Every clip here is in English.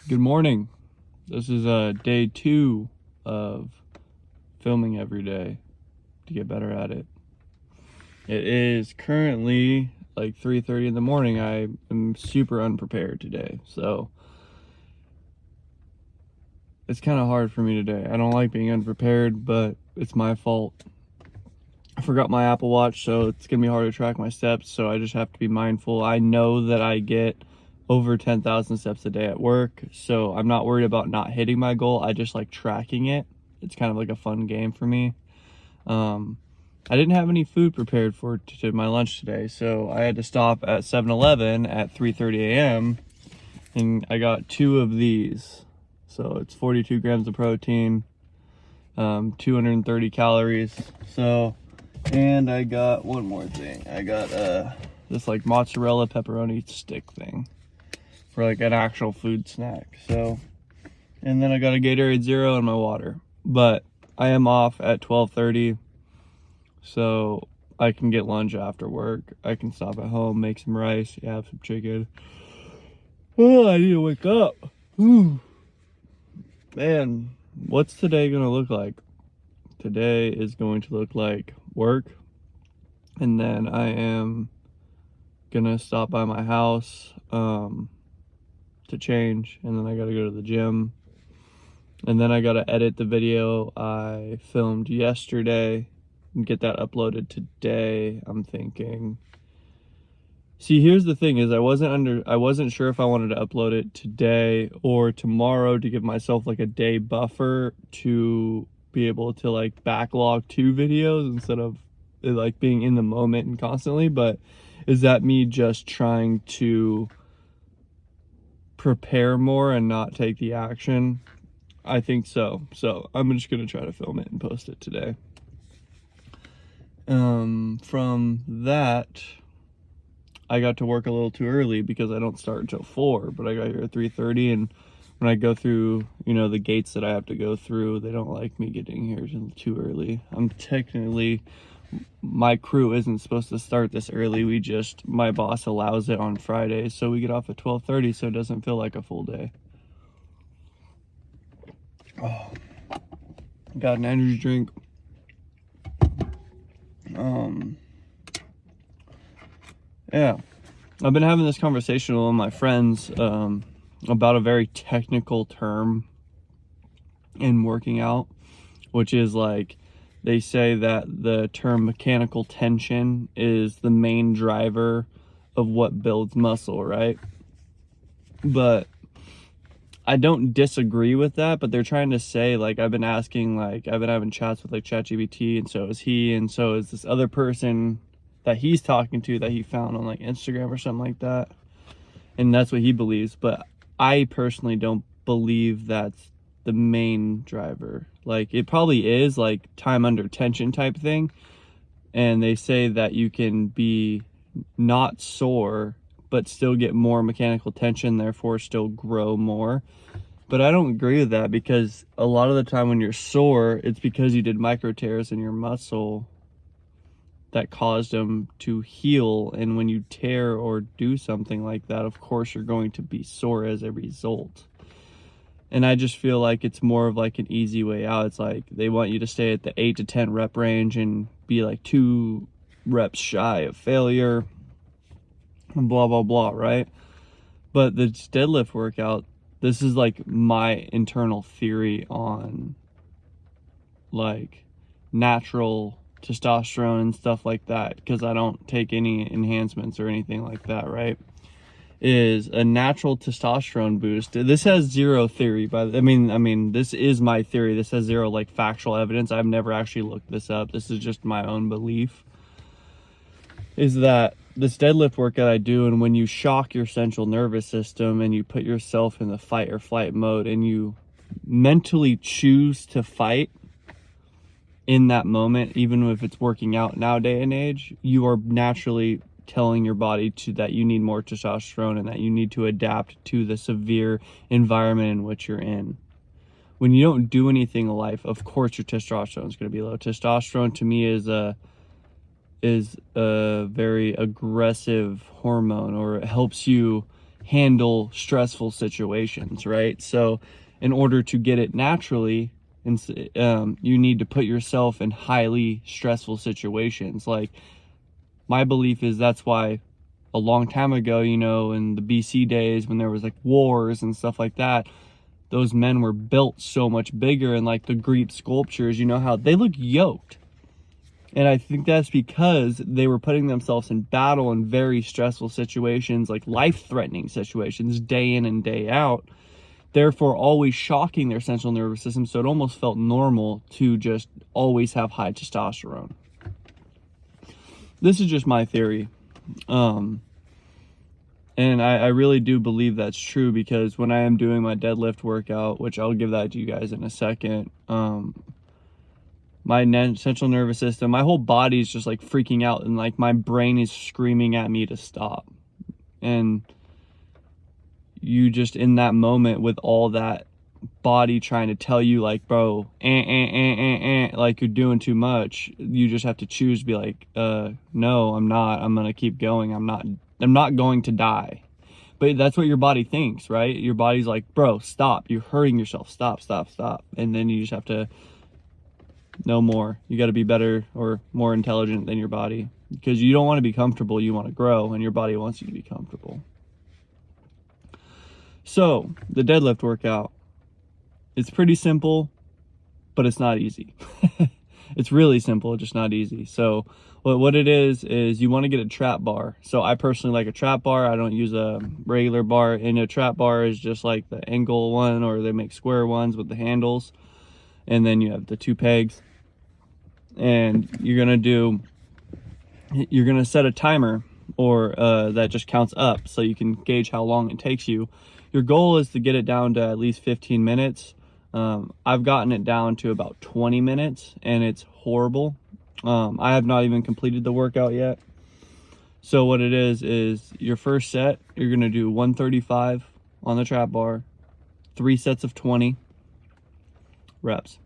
Good morning. This is day 2 of filming every day to get better at it. It is currently like 3:30 in the morning. I am super unprepared today, so it's kind of hard for me today. I don't like being unprepared, but it's my fault. I forgot my Apple Watch, so it's gonna be hard to track my steps, so I just have to be mindful. I know that I get over 10,000 steps a day at work, so I'm not worried about not hitting my goal. I just like tracking it. It's kind of like a fun game for me. I didn't have any food prepared for my lunch today, so I had to stop at 7-Eleven at 3:30 a.m. and I got 2 of these. So it's 42 grams of protein, 230 calories. So, and I got one more thing. I got this like mozzarella pepperoni stick thing for like an actual food snack. So, and then I got a Gatorade Zero and my water. But I am off at 12:30, so I can get lunch after work. I can stop at home, make some rice, have some chicken. Oh, I need to wake up. Ooh. Man, what's today gonna look like? Today is going to look like work, and then I am gonna stop by my house to change, and then I gotta go to the gym, and then I gotta edit the video I filmed yesterday and get that uploaded today. I'm thinking, see, here's the thing is I wasn't sure if I wanted to upload it today or tomorrow to give myself like a day buffer to be able to like backlog 2 videos instead of like being in the moment and constantly. But is that me just trying to prepare more and not take the action? I think so. So I'm just gonna try to film it and post it today. From that, I got to work a little too early because I don't start until 4, but I got here at 3:30, and when I go through, the gates that I have to go through, they don't like me getting here too early. My crew isn't supposed to start this early. My boss allows it on Fridays, so we get off at 12:30, so it doesn't feel like a full day. Oh, got an energy drink. Yeah, I've been having this conversation with one of my friends about a very technical term in working out, which is like, they say that the term mechanical tension is the main driver of what builds muscle, right? But I don't disagree with that, but they're trying to say, like, I've been having chats with like ChatGPT, and so is he, and so is this other person that he's talking to that he found on like Instagram or something like that. And that's what he believes. But I personally don't believe that's the main driver. Like, it probably is like time under tension type thing. And they say that you can be not sore, but still get more mechanical tension, therefore still grow more. But I don't agree with that, because a lot of the time when you're sore, it's because you did micro tears in your muscle that caused them to heal. And when you tear or do something like that, of course you're going to be sore as a result. And I just feel like it's more of like an easy way out. It's like they want you to stay at the 8 to 10 rep range and be like 2 reps shy of failure and blah blah blah, right? But the deadlift workout, this is like my internal theory on like natural testosterone and stuff like that, because I don't take any enhancements or anything like that, right? Is a natural testosterone boost. This has zero theory, but I mean this is my theory. This has zero like factual evidence. I've never actually looked this up. This is just my own belief. Is that this deadlift workout I do, and when you shock your central nervous system and you put yourself in the fight or flight mode and you mentally choose to fight in that moment, even if it's working out nowadays and age, you are naturally telling your body that you need more testosterone and that you need to adapt to the severe environment in which you're in. When you don't do anything in life, of course your testosterone is going to be low. Testosterone to me is a very aggressive hormone, or it helps you handle stressful situations, right? So in order to get it naturally, you need to put yourself in highly stressful situations. Like, my belief is that's why a long time ago, you know, in the BC days when there was like wars and stuff like that, those men were built so much bigger, and like the Greek sculptures, you know how they look yoked. And I think that's because they were putting themselves in battle in very stressful situations, like life-threatening situations, day in and day out, therefore always shocking their central nervous system, so it almost felt normal to just always have high testosterone. This is just my theory. And I really do believe that's true, because when I am doing my deadlift workout, which I'll give that to you guys in a second, my central nervous system, my whole body is just like freaking out, and like my brain is screaming at me to stop. And you just, in that moment, with all that body trying to tell you like, bro, like you're doing too much, you just have to choose to be like, no, I'm not, I'm gonna keep going, I'm not going to die. But that's what your body thinks, right? Your body's like, bro, stop, you're hurting yourself, stop. And then you just have to know more. You got to be better or more intelligent than your body, because you don't want to be comfortable, you want to grow, and your body wants you to be comfortable. So the deadlift workout, it's pretty simple, but it's not easy. It's really simple, just not easy. So what it is you want to get a trap bar. So I personally like a trap bar. I don't use a regular bar. And a trap bar is just like the angle one, or they make square ones with the handles. And then you have the 2 pegs. And you're gonna set a timer, or that just counts up, so you can gauge how long it takes you. Your goal is to get it down to at least 15 minutes. I've gotten it down to about 20 minutes, and it's horrible. I have not even completed the workout yet. So what it is your first set, you're gonna do 135 on the trap bar, 3 sets of 20 reps.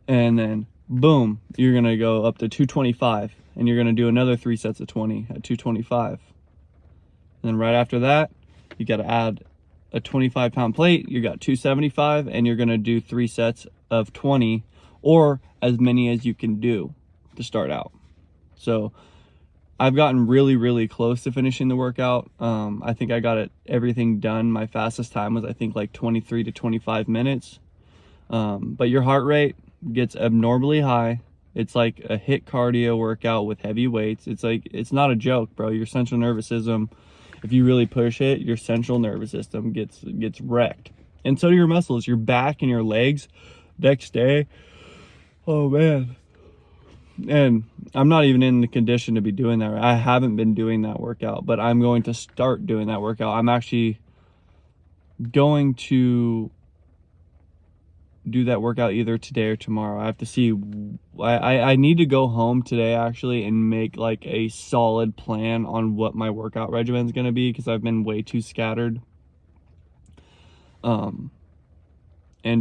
And then boom, you're gonna go up to 225, and you're gonna do another 3 sets of 20 at 225. And then right after that, you gotta add a 25-pound plate. You got 275, and you're gonna do 3 sets of 20, or as many as you can do to start out. So I've gotten really close to finishing the workout. I think I got everything done. My fastest time was, I think, like 23 to 25 minutes. But your heart rate gets abnormally high. It's like a HIIT cardio workout with heavy weights. It's like, it's not a joke, bro. Your central nervous system, if you really push it, your central nervous system gets wrecked. And so do your muscles, your back and your legs next day. Oh man. And I'm not even in the condition to be doing that. I haven't been doing that workout, but I'm going to start doing that workout. I'm actually going to do that workout either today or tomorrow. I have to see. I need to go home today actually and make like a solid plan on what my workout regimen is going to be, because I've been way too scattered. And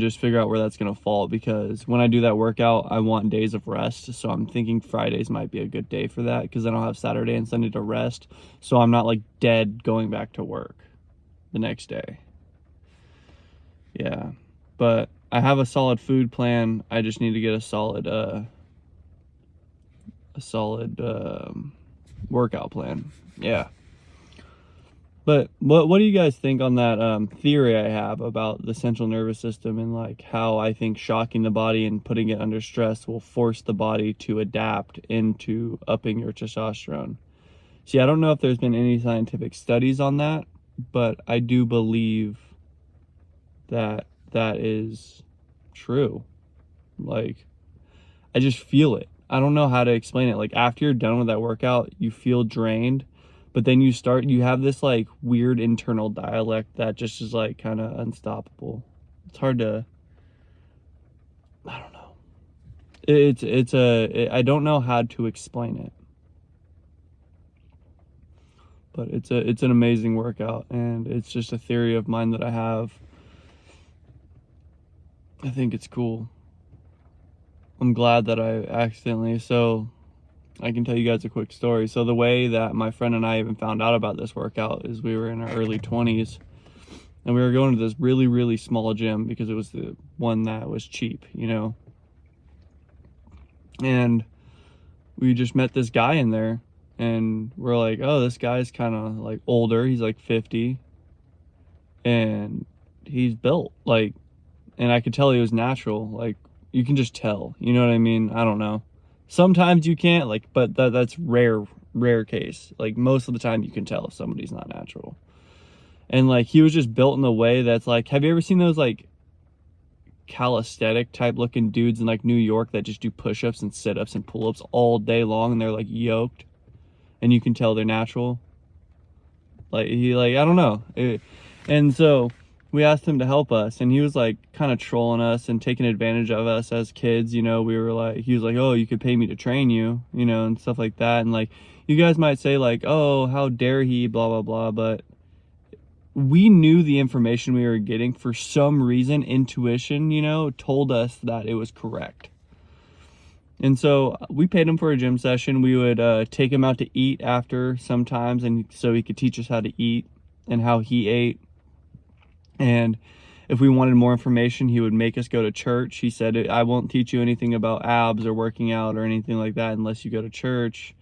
just figure out where that's going to fall, because when I do that workout, I want days of rest. So I'm thinking Fridays might be a good day for that, because then I'll have Saturday and Sunday to rest, so I'm not like dead going back to work the next day. Yeah, but I have a solid food plan. I just need to get a solid workout plan. Yeah. But what do you guys think on that theory I have about the central nervous system, and like how I think shocking the body and putting it under stress will force the body to adapt into upping your testosterone? See, I don't know if there's been any scientific studies on that, but I do believe that that is true. Like, I just feel it. I don't know how to explain it. Like, after you're done with that workout, you feel drained, but then you have this like weird internal dialect that just is like kind of unstoppable. It's hard to, I don't know. I don't know how to explain it, but it's an amazing workout, and it's just a theory of mine that I have. I think it's cool. I'm glad that I accidentally, so I can tell you guys a quick story. So the way that my friend and I even found out about this workout is we were in our early 20s, and we were going to this really, really small gym because it was the one that was cheap, you know. And we just met this guy in there, and we're like, oh, this guy's kind of like older. He's like 50, and he's built like, and I could tell he was natural. Like, you can just tell, you know what I mean? I don't know. Sometimes you can't, like, but that's rare case. Like, most of the time you can tell if somebody's not natural. And like, he was just built in the way that's like, have you ever seen those like calisthenic type looking dudes in like New York that just do push-ups and sit-ups and pull-ups all day long, and they're like yoked and you can tell they're natural? Like, I don't know. And so we asked him to help us, and he was like kind of trolling us and taking advantage of us as kids, you know. We were like, he was like, oh, you could pay me to train you, you know, and stuff like that. And like, you guys might say like, oh, how dare he, blah blah blah, but we knew the information we were getting. For some reason, intuition, you know, told us that it was correct. And so we paid him for a gym session. We would take him out to eat after sometimes, and so he could teach us how to eat and how he ate. And if we wanted more information, he would make us go to church. He said, I won't teach you anything about abs or working out or anything like that unless you go to church.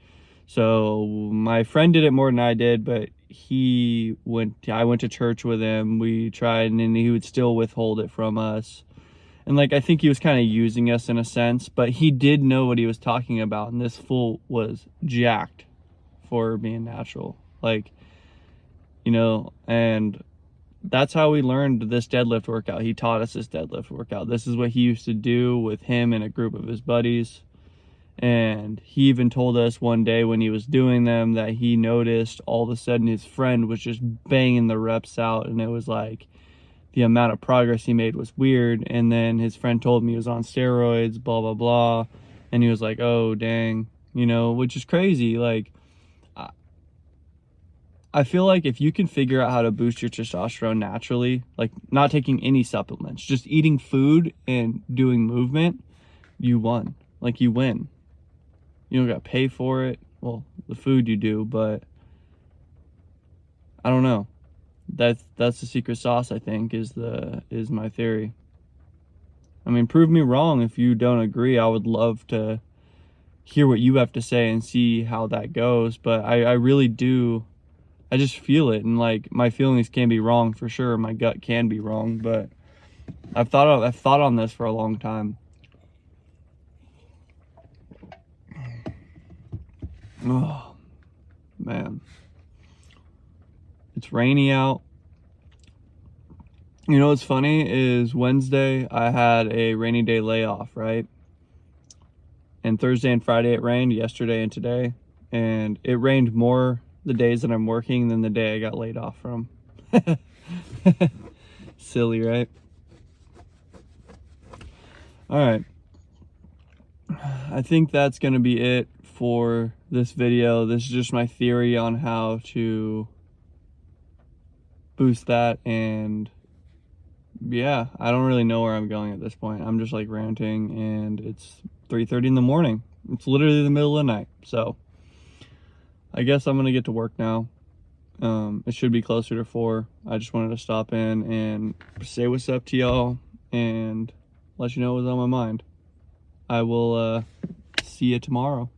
So my friend did it more than I did, but I went to church with him. We tried, and then he would still withhold it from us. And like, I think he was kind of using us in a sense, but he did know what he was talking about. And this fool was jacked for being natural. Like, you know, and that's how we learned this deadlift workout. He taught us this deadlift workout. This is what he used to do with him and a group of his buddies. And he even told us one day when he was doing them that he noticed all of a sudden his friend was just banging the reps out, and it was like the amount of progress he made was weird. And then his friend told him he was on steroids, blah blah blah, and he was like, oh dang, you know, which is crazy. Like, I feel like if you can figure out how to boost your testosterone naturally, like not taking any supplements, just eating food and doing movement, you won. Like, you win. You don't got to pay for it. Well, the food you do, but I don't know. That's the secret sauce, I think, is my theory. I mean, prove me wrong if you don't agree. I would love to hear what you have to say and see how that goes. But I really do. I just feel it, and like, my feelings can be wrong for sure. My gut can be wrong, but I've thought on this for a long time. Oh, man. It's rainy out. You know what's funny is Wednesday I had a rainy day layoff, right? And Thursday and Friday it rained, yesterday and today. And it rained more the days that I'm working than the day I got laid off from. Silly, right? All right. I think that's going to be it for this video. This is just my theory on how to boost that, and yeah, I don't really know where I'm going at this point. I'm just like ranting, and it's 3:30 in the morning. It's literally the middle of the night. So I guess I'm gonna get to work now. It should be closer to 4. I just wanted to stop in and say what's up to y'all and let you know what's on my mind. I will see you tomorrow.